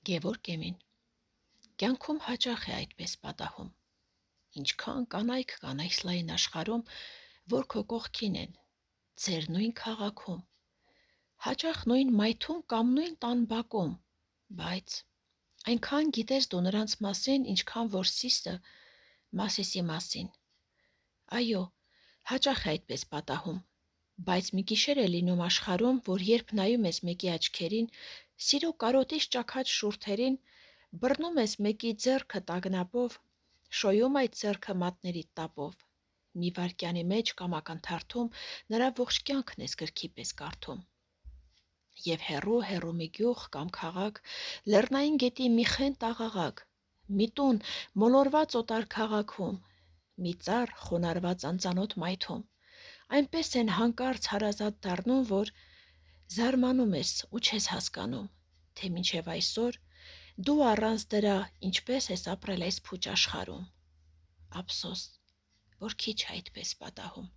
Գևորգ Էմին կյանքում հաճախ է այդպես պատահում։ Ինչքան կանայք կան այս լայն աշխարհում, որ քո կողքին են, ձեր նույն քաղաքում, հաճախ նույն մայթում կամ նույն տան բակում, բայց այնքան գիտես դու նրանց մասին, ինչքան որ Սիսը Մասիսի մասին։ Այո, հաճախ է այդպես պատահում, բայց մի գիշեր է լինում աշխարհում, որ երբ նայում ես մեկի աչքերին, սիրո կարոտից ճաքած շուրթերին, բռնում ես մեկի ձեռքը տագնապով, շոյում այդ ձեռքը մատներիդ տապով, մի վայրկյանի մեջ կամ ակնթարթում նրա ողջ կյանքն ես գրքի պես կարդում։ Եվ հեռու մի գյուղ կամ քաղաք, լեռնային գետի մի խենթ աղաղակ, մի տուն մոլորված օտար քաղաքում, մի ծառ խոնարհված անծանոթ մայթում, այնպես են հանկարծ հարազատ դառնում, որ զարմանում ես ու չես հասկանում, թե մինչև այսօր դու առանց դրա ինչպես ես ապրել այս փուչ աշխարհում։ Ափսոս, որ քիչ է այդպես պատահում։